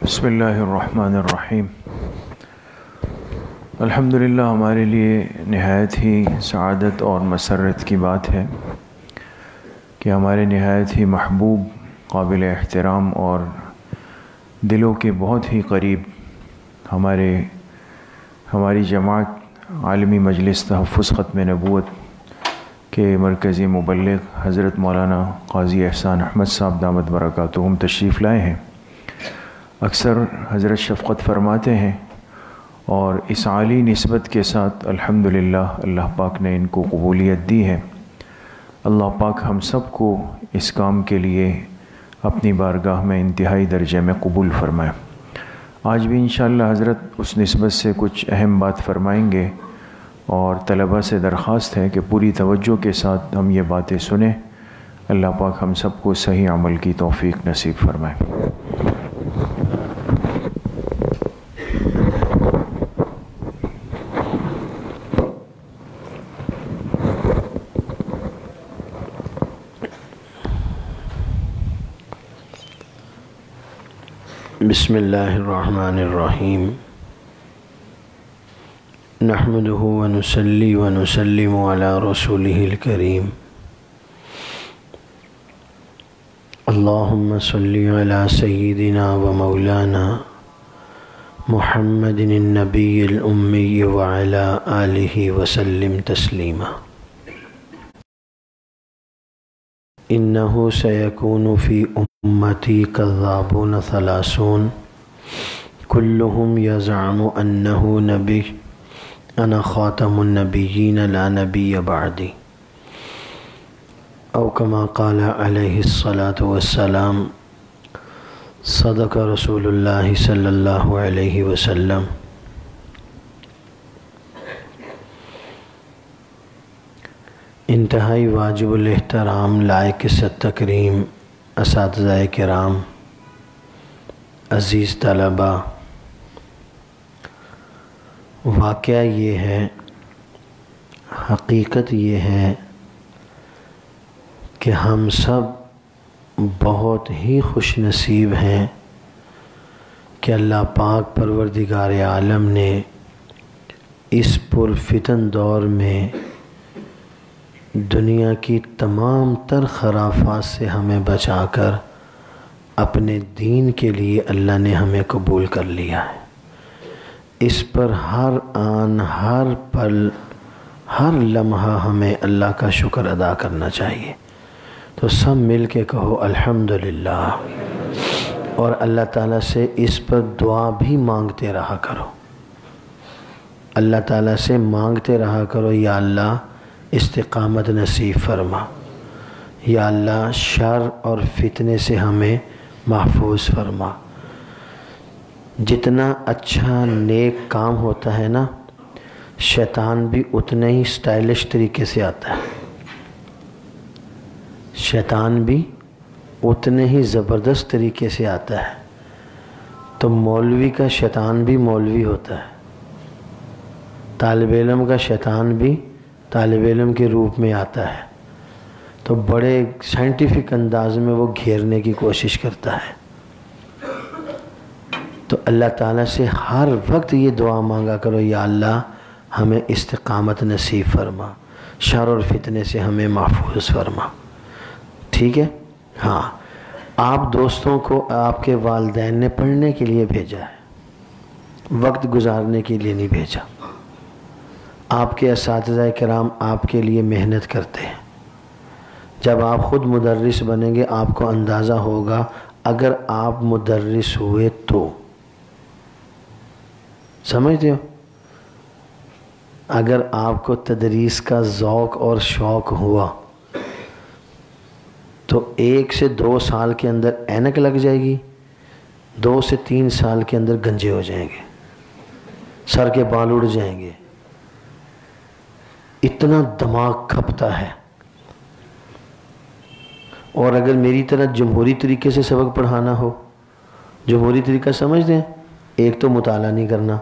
بسم اللہ الرحمن الرحیم۔ الحمدللہ ہمارے لیے نہایت ہی سعادت اور مسرت کی بات ہے کہ ہمارے نہایت ہی محبوب، قابل احترام اور دلوں کے بہت ہی قریب ہماری جماعت عالمی مجلس تحفظ ختم نبوت کے مرکزی مبلغ حضرت مولانا قاضی احسان احمد صاحب دامت برکاتہم تشریف لائے ہیں۔ اکثر حضرت شفقت فرماتے ہیں اور اس عالی نسبت کے ساتھ الحمدللہ اللہ پاک نے ان کو قبولیت دی ہے۔ اللہ پاک ہم سب کو اس کام کے لیے اپنی بارگاہ میں انتہائی درجے میں قبول فرمائے۔ آج بھی انشاءاللہ حضرت اس نسبت سے کچھ اہم بات فرمائیں گے اور طلباء سے درخواست ہے کہ پوری توجہ کے ساتھ ہم یہ باتیں سنیں۔ اللہ پاک ہم سب کو صحیح عمل کی توفیق نصیب فرمائے۔ بسم اللہ الرحمن الرحیم۔ نحمده ونصلی ونسلم علی رسوله الکریم۔ اللہم صلی علی سیدنا و مولانا محمد النبی الامی وعلی آلہ وسلم تسلیما۔ انه سيكون في امتی کذابون ثلاثون كلهم يزعم انه نبی انا خاتم النبیین لا نبی بعدی، او كما قال علیہ الصلاة والسلام صدق رسول اللہ صلی اللہ علیہ وسلم۔ انتہائی واجب الاحترام، لائق تکریم اساتذہ کرام، عزیز طلباء، واقعہ یہ ہے، حقیقت یہ ہے کہ ہم سب بہت ہی خوش نصیب ہیں کہ اللہ پاک پروردگار عالم نے اس پرفتن دور میں دنیا کی تمام تر خرافات سے ہمیں بچا کر اپنے دین کے لیے اللہ نے ہمیں قبول کر لیا ہے۔ اس پر ہر آن، ہر پل، ہر لمحہ ہمیں اللہ کا شکر ادا کرنا چاہیے۔ تو سب مل کے کہو الحمدللہ، اور اللہ تعالیٰ سے اس پر دعا بھی مانگتے رہا کرو۔ اللہ تعالیٰ سے مانگتے رہا کرو، یا اللہ استقامت نصیب فرما، یا اللہ شر اور فتنے سے ہمیں محفوظ فرما۔ جتنا اچھا نیک کام ہوتا ہے نا، شیطان بھی اتنے ہی سٹائلش طریقے سے آتا ہے، شیطان بھی اتنے ہی زبردست طریقے سے آتا ہے۔ تو مولوی کا شیطان بھی مولوی ہوتا ہے، طالب علم کا شیطان بھی طالب علم کے روپ میں آتا ہے، تو بڑے سائنٹیفک انداز میں وہ گھیرنے کی کوشش کرتا ہے۔ تو اللہ تعالیٰ سے ہر وقت یہ دعا مانگا کرو، یا اللہ ہمیں استقامت نصیب فرما، شر اور فتنے سے ہمیں محفوظ فرما۔ ٹھیک ہے؟ ہاں، آپ دوستوں کو آپ کے والدین نے پڑھنے کے لیے بھیجا ہے، وقت گزارنے کے لیے نہیں بھیجا۔ آپ کے اساتذہ کرام آپ کے لیے محنت کرتے ہیں۔ جب آپ خود مدرس بنیں گے آپ کو اندازہ ہوگا، اگر آپ مدرس ہوئے تو سمجھتے ہو، اگر آپ کو تدریس کا ذوق اور شوق ہوا تو 1 سے 2 سال کے اندر اینک لگ جائے گی، 2 سے 3 سال کے اندر گنجے ہو جائیں گے، سر کے بال اڑ جائیں گے، اتنا دماغ کھپتا ہے۔ اور اگر میری طرح جمہوری طریقے سے سبق پڑھانا ہو، جمہوری طریقہ سمجھتے ہیں، ایک تو مطالعہ نہیں کرنا،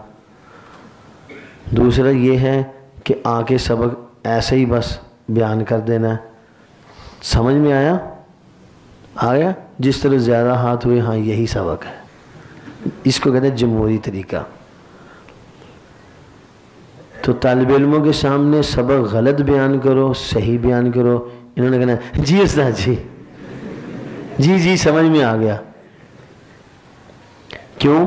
دوسرا یہ ہے کہ آ کے سبق ایسے ہی بس بیان کر دینا ہے۔ سمجھ میں آیا؟ جس طرح زیادہ ہاتھ ہوئے، ہاں یہی سبق ہے، اس کو کہتے ہیں جمہوری طریقہ. تو طالب علموں کے سامنے سبق غلط بیان کرو، صحیح بیان کرو، انہوں نے کہنا جی استاد جی جی جی سمجھ میں آ گیا. کیوں؟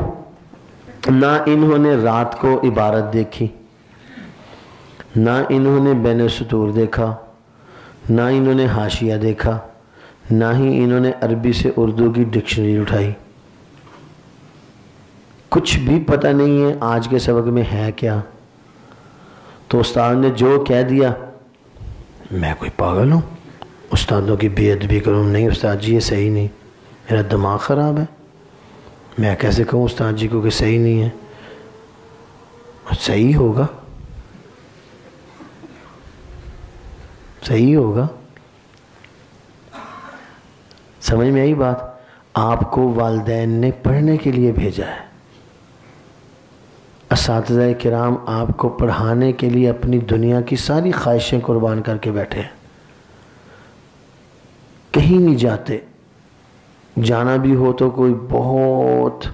نہ انہوں نے رات کو عبارت دیکھی، نہ انہوں نے بین السطور دیکھا، نہ انہوں نے حاشیہ دیکھا، نہ ہی انہوں نے عربی سے اردو کی ڈکشنری اٹھائی. کچھ بھی پتہ نہیں ہے آج کے سبق میں ہے کیا. تو استاد نے جو کہہ دیا، میں کوئی پاگل ہوں استادوں کی بے ادبی کروں؟ نہیں استاد جی یہ صحیح نہیں، میرا دماغ خراب ہے، میں کیسے کہوں استاد جی کو کہ صحیح نہیں ہے؟ صحیح ہوگا، صحیح ہوگا. سمجھ میں آئی بات؟ آپ کو والدین نے پڑھنے کے لیے بھیجا ہے، اساتذہ کرام آپ کو پڑھانے کے لیے اپنی دنیا کی ساری خواہشیں قربان کر کے بیٹھے ہیں. کہیں نہیں جاتے، جانا بھی ہو تو کوئی بہت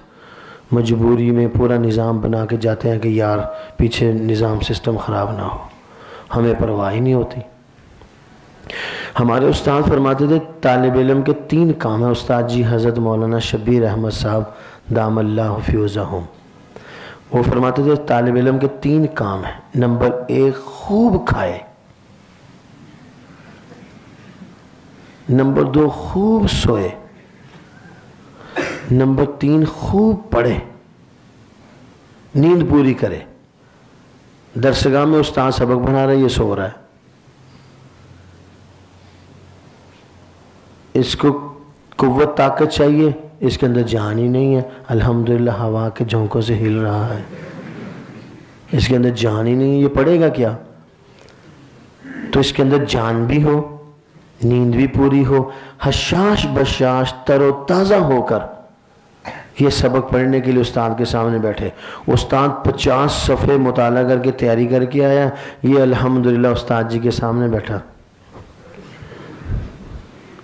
مجبوری میں پورا نظام بنا کے جاتے ہیں کہ یار پیچھے نظام سسٹم خراب نہ ہو، ہمیں پرواہ ہی نہیں ہوتی. ہمارے استاد فرماتے تھے طالب علم کے 3 کام ہیں. استاد جی حضرت مولانا شبیر احمد صاحب دام اللہ فیوزہم، وہ فرماتے تھے طالب علم کے 3 کام ہیں. نمبر 1 خوب کھائے، نمبر 2 خوب سوئے، نمبر 3 خوب پڑھے، نیند پوری کرے. درسگاہ میں استاد سبق پڑھا رہا ہے، یہ سو رہا ہے، اس کو قوت طاقت چاہیے، اس کے اندر جان ہی نہیں ہے. الحمدللہ ہوا کے جھونکوں سے ہل رہا ہے، اس کے اندر جان ہی نہیں ہے، یہ پڑھے گا کیا؟ تو اس کے اندر جان بھی ہو، نیند بھی پوری ہو، حشاش بشاش تر و تازہ ہو کر یہ سبق پڑھنے کے لیے استاد کے سامنے بیٹھے. استاد 50 صفحے مطالعہ کر کے تیاری کر کے آیا، یہ الحمدللہ استاد جی کے سامنے بیٹھا،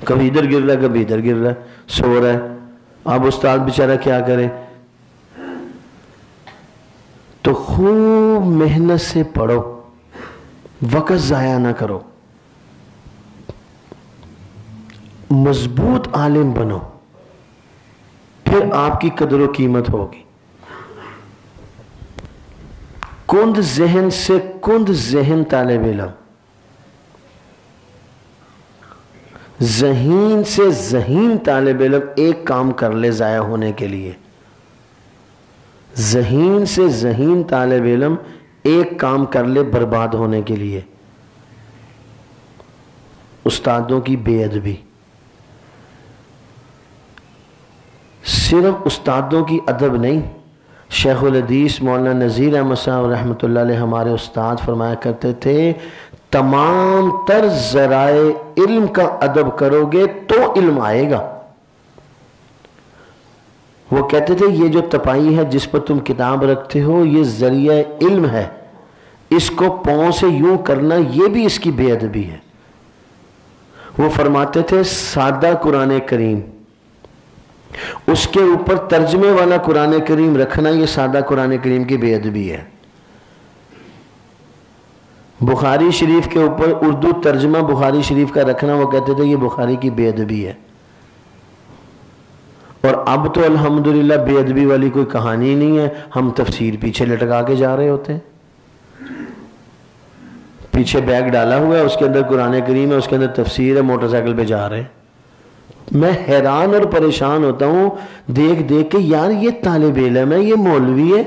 کبھی ادھر گر رہا ہے کبھی ادھر گر رہا ہے، سو رہا ہے. اب استاد بیچارہ کیا کرے؟ تو خوب محنت سے پڑھو، وقت ضائع نہ کرو، مضبوط عالم بنو، پھر آپ کی قدر و قیمت ہوگی. کند ذہن سے کند ذہن طالب علم، ذہین سے ذہین طالب علم ایک کام کر لے ضائع ہونے کے لیے، ذہین سے ذہین طالب علم ایک کام کر لے برباد ہونے کے لیے، استادوں کی بے ادبی. صرف استادوں کی ادب نہیں، شیخ الحدیث مولانا نذیر احمد صاحب رحمۃ اللہ علیہ ہمارے استاد فرمایا کرتے تھے تمام تر ذرائع علم کا ادب کرو گے تو علم آئے گا. وہ کہتے تھے یہ جو تپائی ہے جس پر تم کتاب رکھتے ہو یہ ذریعہ علم ہے، اس کو پاؤں سے یوں کرنا یہ بھی اس کی بے ادبی ہے. وہ فرماتے تھے سادہ قرآن کریم، اس کے اوپر ترجمے والا قرآن کریم رکھنا یہ سادہ قرآن کریم کی بے ادبی ہے. بخاری شریف کے اوپر اردو ترجمہ بخاری شریف کا رکھنا وہ کہتے تھے یہ بخاری کی بے ادبی ہے. اور اب تو الحمدللہ بے ادبی والی کوئی کہانی نہیں ہے، ہم تفسیر پیچھے لٹکا کے جا رہے ہوتے ہیں، پیچھے بیگ ڈالا ہوا ہے اس کے اندر قرآن کریم ہے، اس کے اندر تفسیر ہے، موٹر سائیکل پہ جا رہے ہیں. میں حیران اور پریشان ہوتا ہوں دیکھ دیکھ کے، یار یہ طالب علم ہے، یہ مولوی ہے،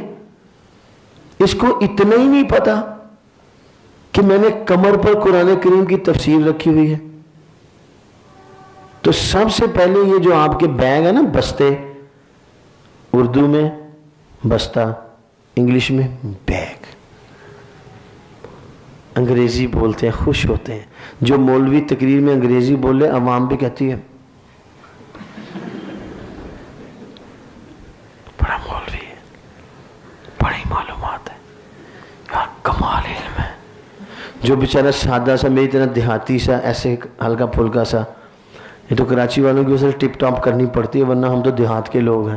اس کو اتنا ہی نہیں پتا کہ میں نے کمر پر قرآن کریم کی تفسیر رکھی ہوئی ہے. تو سب سے پہلے یہ جو آپ کے بیگ ہے نا، بستے، اردو میں بستہ، انگلش میں بیگ، انگریزی بولتے ہیں خوش ہوتے ہیں. جو مولوی تقریر میں انگریزی بولے عوام بھی کہتی ہے بڑا مولوی ہے، بڑی معلومات ہے، یار کمال علم ہے. جو بیچارہ سادہ سا میری طرح دیہاتی سا ایسے ہلکا پھلکا سا، یہ تو کراچی والوں کی وجہ سے ٹپ ٹاپ کرنی پڑتی ہے ورنہ ہم تو دیہات کے لوگ ہیں.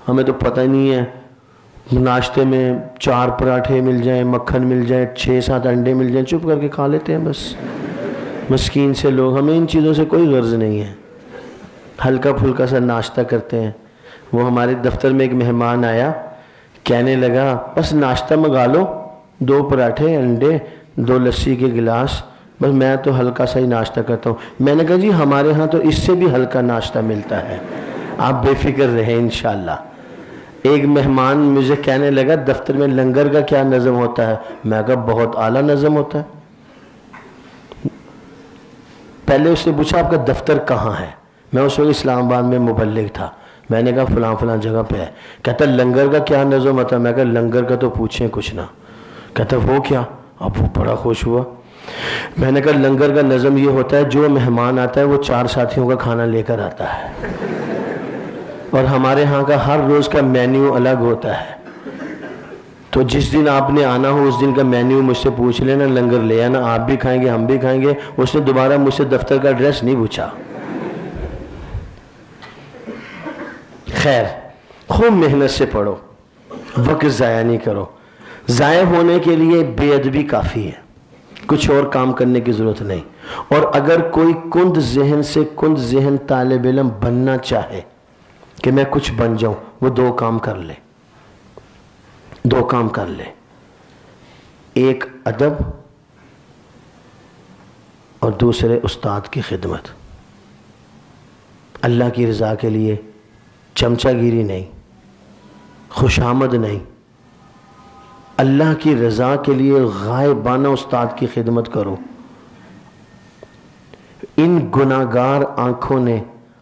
ہمیں تو پتہ ہی نہیں ہے، ناشتے میں 4 پراٹھے مل جائیں، مکھن مل جائے، 6-7 انڈے مل جائیں، چپ کر کے کھا لیتے ہیں بس۔ مسکین سے لوگ، ہمیں ان چیزوں سے کوئی غرض نہیں ہے، ہلکا پھلکا سا ناشتہ کرتے ہیں۔ وہ ہمارے دفتر میں ایک مہمان آیا، کہنے لگا بس ناشتہ منگا لو، 2 پراٹھے، انڈے، 2 لسی کے گلاس، بس میں تو ہلکا سا ہی ناشتہ کرتا ہوں۔ میں نے کہا جی ہمارے ہاں تو اس سے بھی ہلکا ناشتہ ملتا ہے، آپ بے فکر رہیں انشاءاللہ۔ ایک مہمان مجھے کہنے لگا دفتر میں لنگر کا کیا نظم ہوتا ہے؟ میں کہا بہت اعلیٰ نظم ہوتا ہے۔ پہلے اس نے پوچھا آپ کا دفتر کہاں ہے؟ میں اس وقت اسلام آباد میں مبلغ تھا، میں نے کہا فلاں فلاں جگہ پہ ہے۔ کہتا لنگر کا کیا نظم ہوتا ہے؟ میں کہا لنگر کا تو پوچھیں کچھ نہ۔ کہتا وہ کیا؟ اب وہ بڑا خوش ہوا۔ میں نے کہا لنگر کا نظم یہ ہوتا ہے جو مہمان آتا ہے وہ 4 ساتھیوں کا کھانا لے کر آتا ہے، اور ہمارے ہاں کا ہر روز کا مینیو الگ ہوتا ہے، تو جس دن آپ نے آنا ہو اس دن کا مینیو مجھ سے پوچھ لینا، لنگر لے آنا، آپ بھی کھائیں گے ہم بھی کھائیں گے۔ اس نے دوبارہ مجھ سے دفتر کا ایڈریس نہیں پوچھا۔ خیر، خوب محنت سے پڑھو، وقت ضائع نہیں کرو۔ ضائع ہونے کے لیے بے ادبی کافی ہے، کچھ اور کام کرنے کی ضرورت نہیں۔ اور اگر کوئی کند ذہن سے کند ذہن طالب علم بننا چاہے کہ میں کچھ بن جاؤں، وہ 2 کام کر لے، 2 کام کر لے، ایک ادب اور دوسرے استاد کی خدمت۔ اللہ کی رضا کے لیے چمچہ گیری نہیں، خوشامد نہیں، اللہ کی رضا کے لیے غائبانہ استاد کی خدمت کرو۔ ان گناہگار آنکھوں نے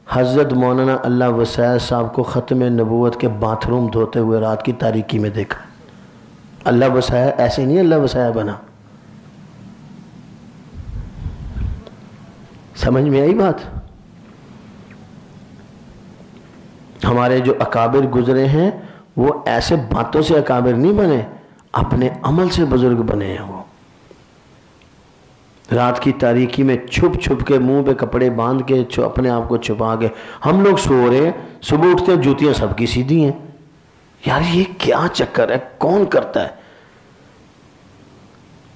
حضرت مولانا اللہ وسائع صاحب کو ختم نبوت کے باتھ روم دھوتے ہوئے رات کی تاریکی میں دیکھا۔ اللہ وسائع ایسے نہیں اللہ وسائع بنا، سمجھ میں آئی بات؟ ہمارے جو اکابر گزرے ہیں وہ ایسے باتوں سے اکابر نہیں بنے، اپنے عمل سے بزرگ بنے ہیں۔ وہ رات کی تاریکی میں چھپ چھپ کے منہ پہ کپڑے باندھ کے اپنے آپ کو چھپا کے، ہم لوگ سو رہے ہیں، صبح اٹھتے ہیں جوتیاں سب کی سیدھی ہیں۔ یار یہ کیا چکر ہے، کون کرتا ہے؟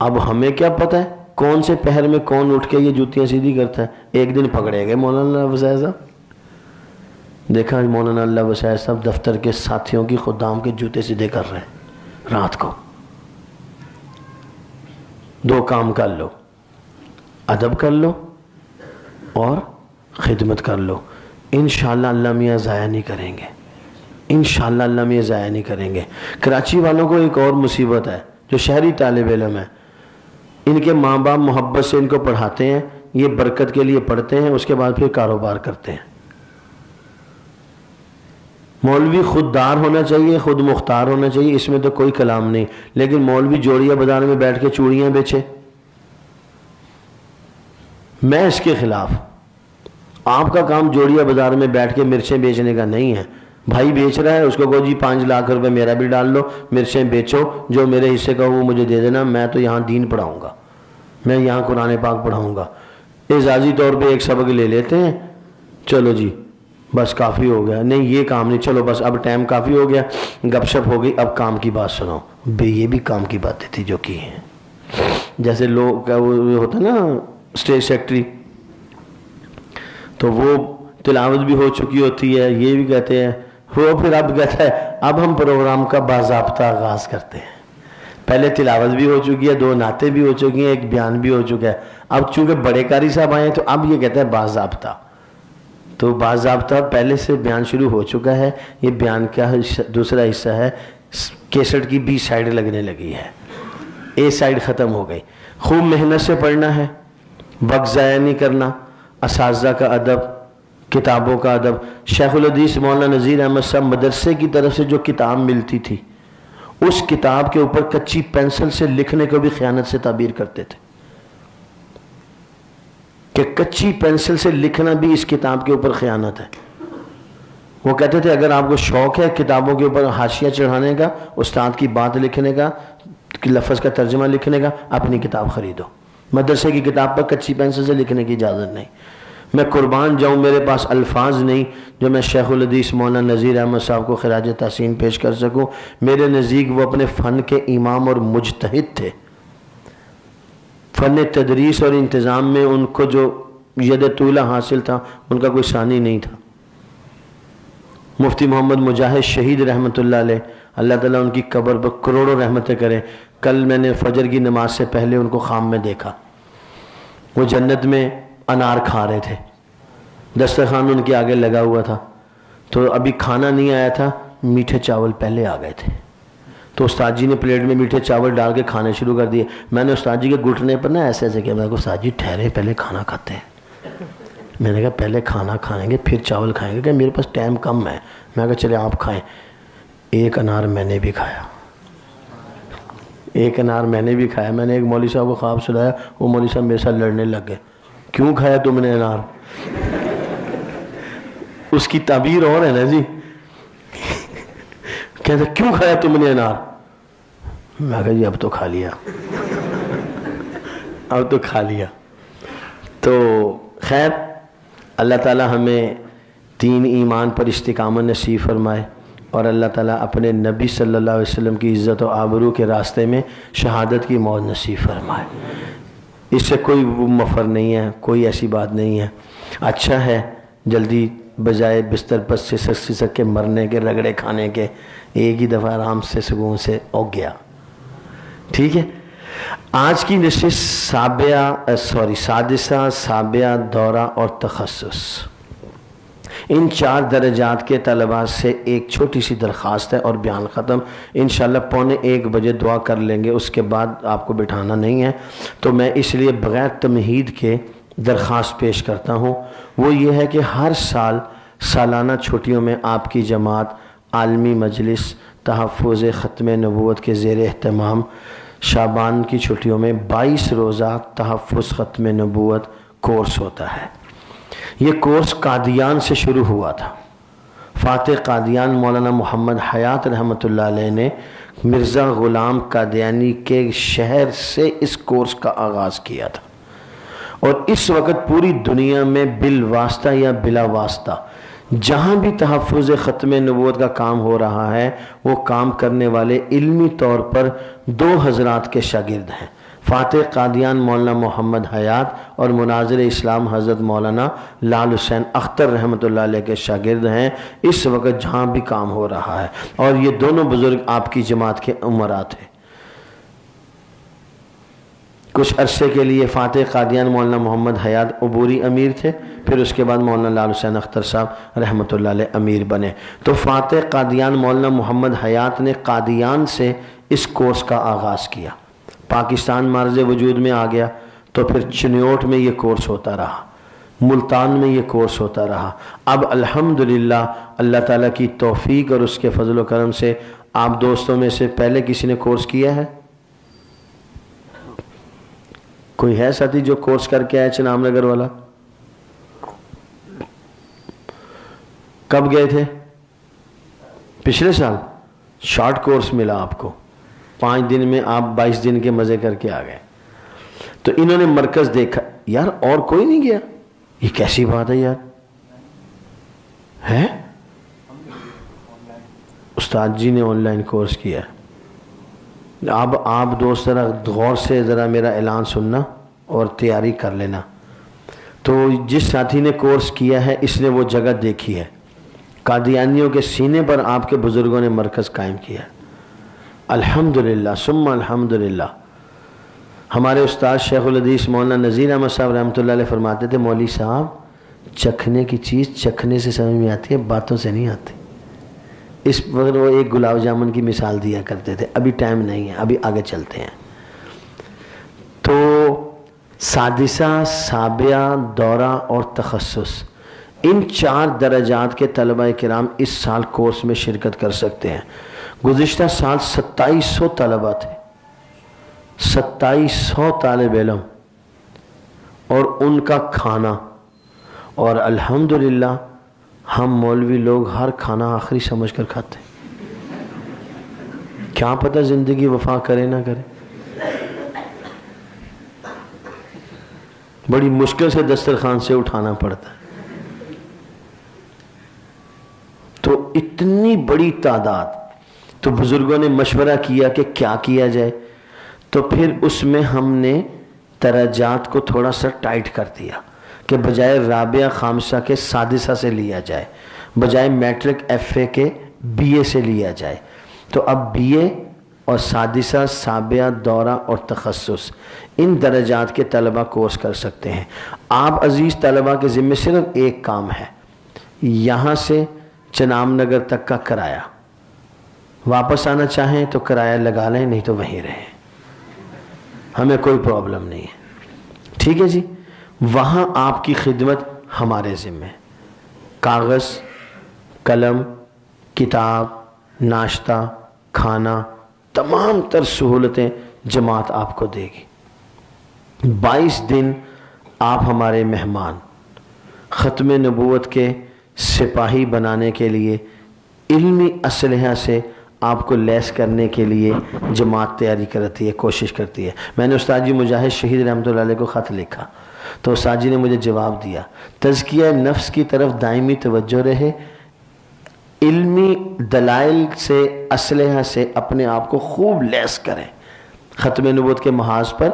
اب ہمیں کیا پتہ ہے کون سے پہر میں کون اٹھ کے یہ جوتیاں سیدھی کرتا ہے؟ ایک دن پکڑے گئے مولانا اللہ وسائع صاحب، دیکھا مولانا اللہ وسائع صاحب دفتر کے ساتھیوں کی خدام کے جوتے سیدھے کر رہے ہیں رات کو۔ 2 کام کر لو، ادب کر لو اور خدمت کر لو، انشاءاللہ اللہ میاں ضائع نہیں کریں گے، انشاءاللہ اللہ میاں ضائع نہیں کریں گے۔ کراچی والوں کو ایک اور مصیبت ہے، جو شہری طالب علم ہے، ان کے ماں باپ محبت سے ان کو پڑھاتے ہیں، یہ برکت کے لیے پڑھتے ہیں، اس کے بعد پھر کاروبار کرتے ہیں۔ مولوی خوددار ہونا چاہیے، خود مختار ہونا چاہیے، اس میں تو کوئی کلام نہیں، لیکن مولوی جوڑیا بازار میں بیٹھ کے چوڑیاں بیچے، میں اس کے خلاف۔ آپ کا کام جوڑیا بازار میں بیٹھ کے مرچیں بیچنے کا نہیں ہے۔ بھائی بیچ رہا ہے، اس کو کہو جی 5 لاکھ روپے میرا بھی ڈال لو، مرچیں بیچو، جو میرے حصے کا وہ مجھے دے دینا، میں تو یہاں دین پڑھاؤں گا، میں یہاں قرآن پاک پڑھاؤں گا۔ اعزازی طور پہ ایک سبق لے لیتے ہیں، چلو جی بس کافی ہو گیا، نہیں یہ کام نہیں، چلو بس اب ٹائم کافی ہو گیا، گپ شپ ہو گئی، اب کام کی بات سناؤ۔ بے یہ بھی کام کی باتیں تھی جو کی ہیں، جیسے لوگ کا وہ ہوتا ہے نا اسٹیج سیکٹری، تو وہ تلاوت بھی ہو چکی ہوتی ہے، یہ بھی کہتے ہیں، وہ پھر اب کہتا ہے اب ہم پروگرام کا باضابطہ آغاز کرتے ہیں، پہلے تلاوت بھی ہو چکی ہے، 2 نعتیں بھی ہو چکی ہیں، ایک بیان بھی ہو چکا ہے، اب چونکہ بڑے قاری صاحب آئے ہیں تو اب یہ کہتا ہے باضابطہ، تو باضابطہ پہلے سے بیان شروع ہو چکا ہے، یہ بیان کا دوسرا حصہ ہے، کیسٹ کی B سائیڈ لگنے لگی ہے، A سائیڈ ختم ہو گئی۔ خوب محنت سے پڑھنا ہے، وقت ضائع نہیں کرنا، اساتذہ کا ادب، کتابوں کا ادب۔ شیخ الحدیث مولانا نذیر احمد صاحب مدرسے کی طرف سے جو کتاب ملتی تھی، اس کتاب کے اوپر کچی پینسل سے لکھنے کو بھی خیانت سے تعبیر کرتے تھے، کہ کچی پینسل سے لکھنا بھی اس کتاب کے اوپر خیانت ہے۔ وہ کہتے تھے اگر آپ کو شوق ہے کتابوں کے اوپر حاشیہ چڑھانے کا، استاد کی بات لکھنے کا، لفظ کا ترجمہ لکھنے کا، اپنی کتاب خریدو، مدرسے کی کتاب پر کچی پینسل سے لکھنے کی اجازت نہیں۔ میں قربان جاؤں، میرے پاس الفاظ نہیں جو میں شیخ الحدیث مولانا نذیر احمد صاحب کو خراج تحسین پیش کر سکوں۔ میرے نزدیک وہ اپنے فن کے امام اور مجتہد تھے۔ فن تدریس اور انتظام میں ان کو جو ید طولہ حاصل تھا ان کا کوئی ثانی نہیں تھا۔ مفتی محمد مجاہد شہید رحمۃ اللہ علیہ، اللہ تعالیٰ ان کی قبر پر کروڑوں رحمتیں کرے۔ کل میں نے فجر کی نماز سے پہلے ان کو خواب میں دیکھا، وہ جنت میں انار کھا رہے تھے، دسترخوان ان کے آگے لگا ہوا تھا، تو ابھی کھانا نہیں آیا تھا، میٹھے چاول پہلے آ گئے تھے، تو استاد جی نے پلیٹ میں میٹھے چاول ڈال کے کھانے شروع کر دیے۔ میں نے استاد جی کے گھٹنے پر نا ایسے ایسے کیا، میں نے کہا استاد جی ٹھہرے، پہلے کھانا کھاتے ہیں۔ میں نے کہا پہلے کھانا کھائیں گے پھر چاول کھائیں گے، کہ میرے پاس ٹائم کم ہے۔ میں نے کہا چلے آپ کھائیں۔ ایک انار میں نے بھی کھایا، ایک انار میں نے بھی کھایا۔ میں نے ایک مولوی صاحب کو خواب سنایا، وہ مولوی صاحب میرے ساتھ لڑنے لگ گئے، کیوں کھایا تم نے انار؟ اس کی تعبیر اور ہے نا جی، کہتے کیوں کھایا تم نے انار؟ میں کہا جی اب تو کھا لیا، اب تو کھا لیا۔ تو خیر، اللہ تعالی ہمیں دین ایمان پر استقامت نصیب فرمائے، اور اللہ تعالیٰ اپنے نبی صلی اللہ علیہ وسلم کی عزت و آبرو کے راستے میں شہادت کی موت نصیب فرمائے۔ اس سے کوئی مفر نہیں ہے، کوئی ایسی بات نہیں ہے۔ اچھا ہے جلدی بجائے بستر پر سسک کے مرنے کے، رگڑے کھانے کے، ایک ہی دفعہ آرام سے سکون سے اوگ گیا۔ ٹھیک ہے، آج کی نشست سادسہ، سابعہ، دورہ اور تخصص، ان 4 درجات کے طلباء سے ایک چھوٹی سی درخواست ہے اور بیان ختم۔ انشاءاللہ 12:45 بجے دعا کر لیں گے، اس کے بعد آپ کو بٹھانا نہیں ہے، تو میں اس لیے بغیر تمہید کے درخواست پیش کرتا ہوں۔ وہ یہ ہے کہ ہر سال سالانہ چھٹیوں میں آپ کی جماعت عالمی مجلس تحفظ ختم نبوت کے زیر اہتمام شعبان کی چھٹیوں میں 22 روزہ تحفظ ختم نبوت کورس ہوتا ہے۔ یہ کورس قادیان سے شروع ہوا تھا۔ فاتح قادیان مولانا محمد حیات رحمۃ اللہ علیہ نے مرزا غلام قادیانی کے شہر سے اس کورس کا آغاز کیا تھا، اور اس وقت پوری دنیا میں بالواسطہ یا بلا واسطہ جہاں بھی تحفظ ختم نبوت کا کام ہو رہا ہے، وہ کام کرنے والے علمی طور پر 2 حضرات کے شاگرد ہیں۔ فاتح قادیان مولانا محمد حیات اور مناظر اسلام حضرت مولانا لال حسین اختر رحمۃ اللہ علیہ کے شاگرد ہیں اس وقت جہاں بھی کام ہو رہا ہے، اور یہ دونوں بزرگ آپ کی جماعت کے امراء تھے۔ کچھ عرصے کے لیے فاتح قادیان مولانا محمد حیات عبوری امیر تھے، پھر اس کے بعد مولانا لال حسین اختر صاحب رحمۃ اللہ علیہ امیر بنے۔ تو فاتح قادیان مولانا محمد حیات نے قادیان سے اس کورس کا آغاز کیا، پاکستان معرض وجود میں آ گیا، تو پھر چنیوٹ میں یہ کورس ہوتا رہا، ملتان میں یہ کورس ہوتا رہا۔ اب الحمدللہ اللہ تعالیٰ کی توفیق اور اس کے فضل و کرم سے آپ دوستوں میں سے پہلے کسی نے کورس کیا ہے؟ کوئی ہے ساتھی جو کورس کر کے آئے چنام نگر والا؟ کب گئے تھے؟ پچھلے سال شارٹ کورس ملا آپ کو، 5 دن میں آپ 22 دن کے مزے کر کے آ گئے۔ تو انہوں نے مرکز دیکھا، یار اور کوئی نہیں گیا، یہ کیسی بات ہے یار، ہے استاد جی نے آن لائن کورس کیا ہے۔ اب آپ دوست ذرا غور سے ذرا میرا اعلان سننا اور تیاری کر لینا۔ تو جس ساتھی نے کورس کیا ہے اس نے وہ جگہ دیکھی ہے، قادیانیوں کے سینے پر آپ کے بزرگوں نے مرکز قائم کیا ہے، الحمدللہ ثم الحمدللہ۔ ہمارے استاد شیخ الحدیث مولانا نذیر احمد صاحب رحمۃ اللہ علیہ فرماتے تھے، مولوی صاحب چکھنے کی چیز چکھنے سے سمجھ میں آتی ہے، باتوں سے نہیں آتی۔ اس وقت وہ ایک گلاب جامن کی مثال دیا کرتے تھے، ابھی ٹائم نہیں ہے، ابھی آگے چلتے ہیں۔ تو سادسہ، سابعہ، دورہ اور تخصص، ان 4 درجات کے طلبہ کرام اس سال کورس میں شرکت کر سکتے ہیں۔ گزشتہ سال 2700 طلبہ تھے، 2700 طالب علم اور ان کا کھانا، اور الحمدللہ ہم مولوی لوگ ہر کھانا آخری سمجھ کر کھاتے ہیں، کیا پتہ زندگی وفا کرے نہ کرے۔ بڑی مشکل سے دسترخوان سے اٹھانا پڑتا ہے. تو اتنی بڑی تعداد. تو بزرگوں نے مشورہ کیا کہ کیا کیا جائے. تو پھر اس میں ہم نے درجات کو تھوڑا سا ٹائٹ کر دیا کہ بجائے رابعہ خامسہ کے سادسہ سے لیا جائے، بجائے میٹرک ایف اے کے بی اے سے لیا جائے. تو اب بی اے اور سادسہ، سابعہ، دورہ اور تخصص، ان درجات کے طلبہ کورس کر سکتے ہیں. آپ عزیز طلبہ کے ذمہ صرف ایک کام ہے، یہاں سے چنام نگر تک کا کرایہ. واپس آنا چاہیں تو کرایہ لگا لیں، نہیں تو وہیں رہیں، ہمیں کوئی پرابلم نہیں ہے. ٹھیک ہے جی. وہاں آپ کی خدمت ہمارے ذمہ. کاغذ، قلم، کتاب، ناشتہ، کھانا، تمام تر سہولتیں جماعت آپ کو دے گی. 22 دن آپ ہمارے مہمان. ختم نبوت کے سپاہی بنانے کے لیے علمی اسلحہ سے آپ کو لیس کرنے کے لیے جماعت تیاری کرتی ہے، کوشش کرتی ہے. میں نے استاد جی مجاہد شہید رحمۃ اللہ علیہ کو خط لکھا تو استاد جی نے مجھے جواب دیا، تزکیہ نفس کی طرف دائمی توجہ رہے، علمی دلائل سے، اسلحہ سے اپنے آپ کو خوب لیس کریں. ختم نبوت کے محاذ پر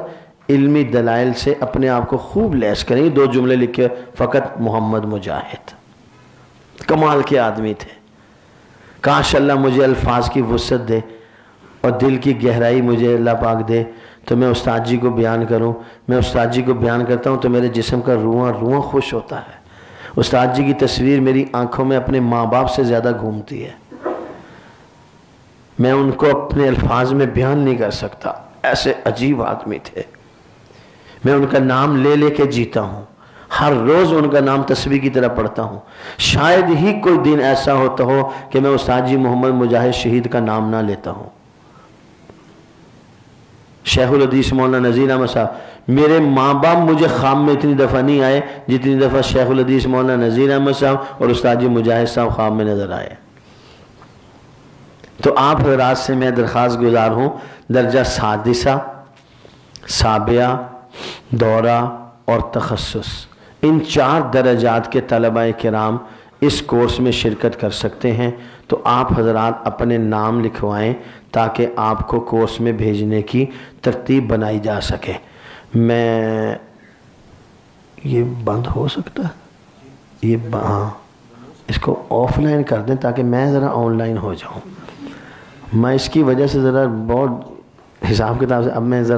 علمی دلائل سے اپنے آپ کو خوب لیس کریں. یہ 2 جملے لکھے فقط محمد مجاہد. کمال کے آدمی تھے. کاش اللہ مجھے الفاظ کی وسعت دے اور دل کی گہرائی مجھے اللہ پاک دے تو میں استاد جی کو بیان کروں. میں استاد جی کو بیان کرتا ہوں تو میرے جسم کا روحاں خوش ہوتا ہے. استاد جی کی تصویر میری آنکھوں میں اپنے ماں باپ سے زیادہ گھومتی ہے. میں ان کو اپنے الفاظ میں بیان نہیں کر سکتا، ایسے عجیب آدمی تھے. میں ان کا نام لے لے کے جیتا ہوں، ہر روز ان کا نام تسبیح کی طرح پڑھتا ہوں. شاید ہی کوئی دن ایسا ہوتا ہو کہ میں استاد جی محمد مجاہد شہید کا نام نہ لیتا ہوں. شیخ الحدیث مولانا نذیر احمد صاحب، میرے ماں باپ مجھے خواب میں اتنی دفعہ نہیں آئے جتنی دفعہ شیخ الحدیث مولانا نذیر احمد صاحب اور استاد جی مجاہد صاحب خواب میں نظر آئے. تو آپ حضرات سے میں درخواست گزار ہوں، درجہ سادسہ، سابعہ، دورہ اور تخصص، ان 4 درجات کے طلبہ کرام اس کورس میں شرکت کر سکتے ہیں. تو آپ حضرات اپنے نام لکھوائیں تاکہ آپ کو کورس میں بھیجنے کی ترتیب بنائی جا سکے. میں یہ بند ہو سکتا ہے، یہ ہاں اس کو آف لائن کر دیں تاکہ میں ذرا آن لائن ہو جاؤں. میں اس کی وجہ سے ذرا بہت حساب کتاب سے اب میں ذرا